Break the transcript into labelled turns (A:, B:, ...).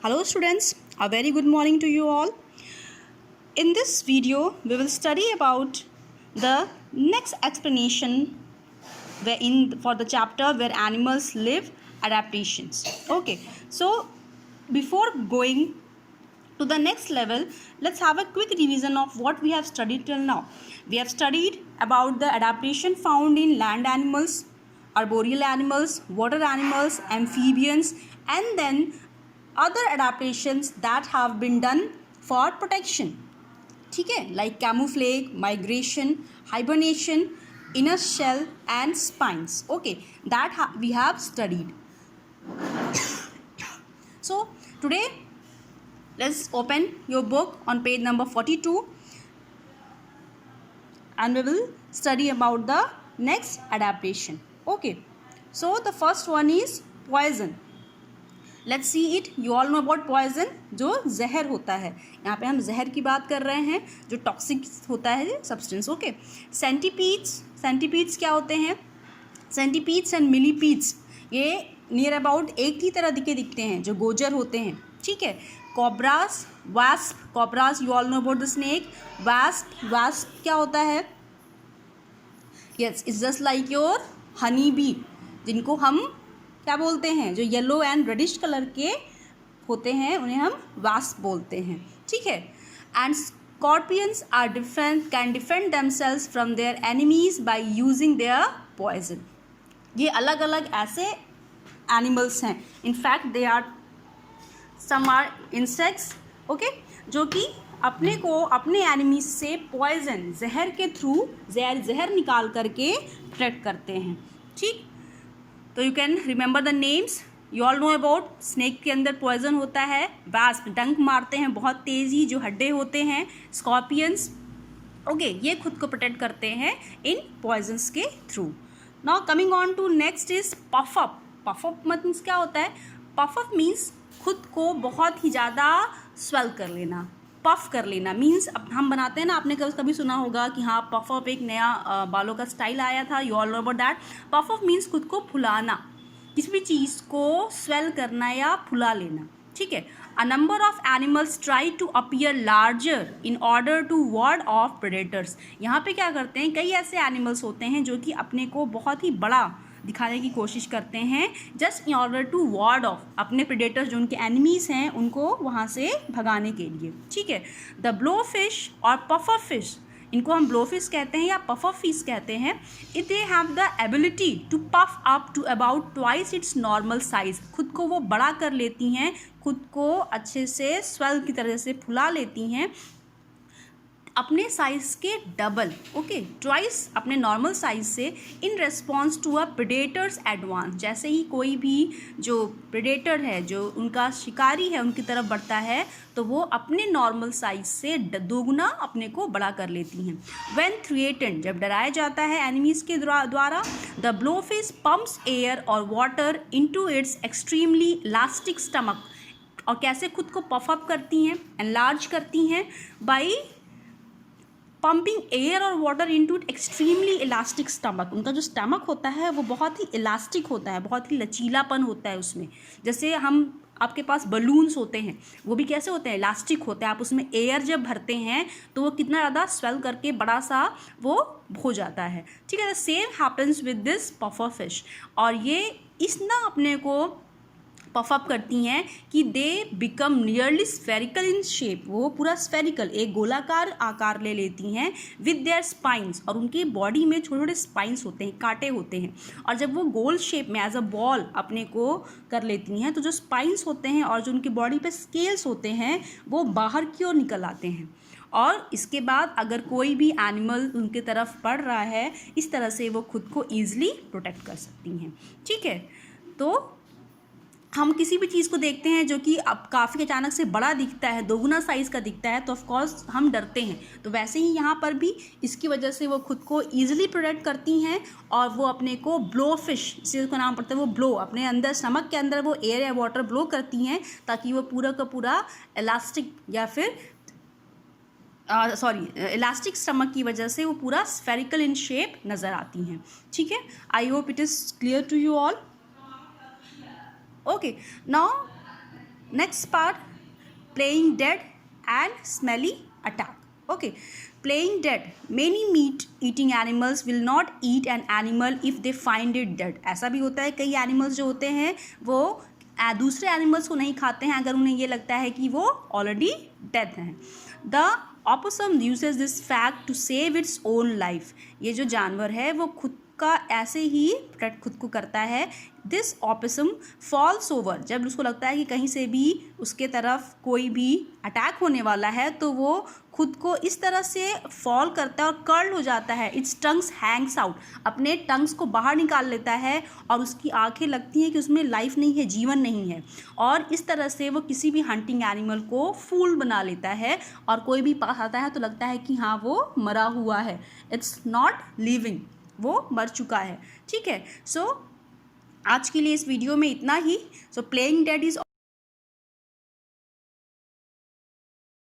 A: Hello students, a very good morning to you all. In this video, we will study about the next explanation for the chapter where animals live, adaptations. Okay, so before going to the next level, let's have a quick revision of what we have studied till now. We have studied about the adaptation found in land animals, arboreal animals, water animals, amphibians, and then other adaptations that have been done for protection. ठीक है, like camouflage, migration, hibernation, inner shell and spines. Okay, that we have studied. So today let's open your book on page number 42 and we will study about the next adaptation. Okay, so the first one is poison. Let's see it. You all know about poison, जो जहर होता है. यहाँ पे हम जहर की बात कर रहे हैं, जो टॉक्सिक होता है सब्सटेंस. ओके, सेंटीपीड्स क्या होते हैं? सेंटीपीड्स एंड मिलीपीड्स ये नियर अबाउट एक ही तरह दिखते हैं, जो गोजर होते हैं. ठीक है. Cobras, wasp. Cobras you all know about the snake. Wasp क्या होता है? Yes, it's just like your honey bee, जिनको हम क्या बोलते हैं? जो येलो एंड रेडिश कलर के होते हैं उन्हें हम वास्प बोलते हैं. ठीक है. And scorpions are can defend themselves from their enemies by using their poison. ये अलग अलग ऐसे एनिमल्स हैं. In fact they are some are insects. Okay, जो कि अपने एनिमीज से पॉइजन, जहर के थ्रू जहर निकाल करके प्रोटेक्ट करते हैं. ठीक. तो you can remember the names. You all know about snake के अंदर पॉइजन होता है. वास्प डंक मारते हैं बहुत तेज़ी, जो हड्डे होते हैं. स्कॉर्पियंस ओके, ये खुद को प्रोटेक्ट करते हैं इन पॉइजन्स के through. Now coming on to next is puff up. Puff up means क्या होता है? पफ अप मीन्स खुद को बहुत ही ज़्यादा स्वेल कर लेना, पफ कर लेना. मीन्स अब हम बनाते हैं ना, आपने कभी सुना होगा कि हाँ पफ अप एक नया बालों का स्टाइल आया था. You all know about that. Puff up means खुद को फुलाना, किसी भी चीज़ को स्वेल करना या फुला लेना. ठीक है. A number of animals try to appear larger in order to ward off predators. यहाँ पे क्या करते हैं? कई ऐसे एनिमल्स होते हैं जो कि अपने को बहुत ही बड़ा दिखाने की कोशिश करते हैं, just in order to ward off अपने प्रेडेटर्स, जो उनके एनिमीज़ हैं उनको वहाँ से भगाने के लिए. ठीक है. द ब्लो फिश और पफर फिश, इनको हम ब्लो फिश कहते हैं या पफर फिश कहते हैं. It they have the ability to puff up to about twice its normal size. खुद को वो बड़ा कर लेती हैं, खुद को अच्छे से स्वेल की तरह से फुला लेती हैं अपने साइज़ के डबल. ओके, ट्वाइस अपने नॉर्मल साइज़ से, in response to a predators advance. जैसे ही कोई भी जो प्रेडेटर है, जो उनका शिकारी है, उनकी तरफ बढ़ता है, तो वो अपने नॉर्मल साइज़ से दोगुना अपने को बड़ा कर लेती हैं. व्हेन थ्रेटेंड, जब डराया जाता है एनिमीज़ के द्वारा, द ब्लोफिश पंप्स एयर और water into its extremely elastic stomach. और कैसे खुद को पफ अप करती हैं, एनलार्ज करती हैं? बाई पंपिंग एयर और water into extremely elastic stomach. उनका जो स्टमक होता है वो बहुत ही इलास्टिक होता है, बहुत ही लचीलापन होता है उसमें. जैसे आपके पास बलून्स होते हैं, वो भी कैसे होते हैं? इलास्टिक होते हैं. आप उसमें एयर जब भरते हैं तो वो कितना ज़्यादा स्वेल करके बड़ा सा वो हो जाता है. ठीक है. The same happens with this puffer fish. और ये इस ना अपने को पफअप करती हैं कि they become nearly spherical in shape. वो पूरा स्फेरिकल, एक गोलाकार आकार ले लेती हैं. विद देयर स्पाइंस, और उनकी बॉडी में छोटे छोटे स्पाइंस होते हैं, कांटे होते हैं. और जब वो गोल शेप में एज अ बॉल अपने को कर लेती हैं, तो जो स्पाइंस होते हैं और जो उनकी बॉडी पे स्केल्स होते हैं वो बाहर की ओर निकल आते हैं. और इसके बाद अगर कोई भी एनिमल उनके तरफ बढ़ रहा है, इस तरह से वो खुद को ईजिली प्रोटेक्ट कर सकती हैं. ठीक है. तो हम किसी भी चीज़ को देखते हैं जो कि अब काफ़ी अचानक से बड़ा दिखता है, दोगुना साइज़ का दिखता है, तो ऑफ कोर्स हम डरते हैं. तो वैसे ही यहाँ पर भी इसकी वजह से वो खुद को ईजिली प्रोटेक्ट करती हैं और वो अपने को ब्लो फिश, इसी का नाम पड़ता है वो ब्लो, अपने अंदर स्टमक के अंदर वो एयर या वाटर ब्लो करती हैं ताकि वो पूरा का पूरा इलास्टिक या फिर इलास्टिक स्टमक की वजह से वो पूरा स्फेरिकल इन शेप नज़र आती हैं. ठीक है. I hope it is clear to you all. Okay, now next part, playing dead and smelly attack. Okay, playing dead, many meat eating animals will not eat an animal if they find it dead. ऐसा भी होता है, कई animals जो होते हैं वो दूसरे एनिमल्स को नहीं खाते हैं अगर उन्हें ये लगता है कि वो ऑलरेडी डेड हैं। The opossum uses this fact to save its own life. ये जो जानवर है वो खुद का ऐसे ही प्रोटेक्ट खुद को करता है। दिस ऑपोसम फॉल्स ओवर, जब उसको लगता है कि कहीं से भी उसके तरफ कोई भी अटैक होने वाला है तो वो खुद को इस तरह से फॉल करता है और कर्ल हो जाता है। इट्स टंग्स हैंग्स आउट, अपने टंग्स को बाहर निकाल लेता है और उसकी आंखें लगती हैं कि उसमें लाइफ नहीं है, जीवन नहीं है, और इस तरह से वो किसी भी हंटिंग एनिमल को फूल बना लेता है और कोई भी पास आता है तो लगता है कि हाँ वो मरा हुआ है, इट्स नॉट लिविंग, वो मर चुका है। ठीक है, सो आज के लिए इस वीडियो में इतना ही। So playing dead is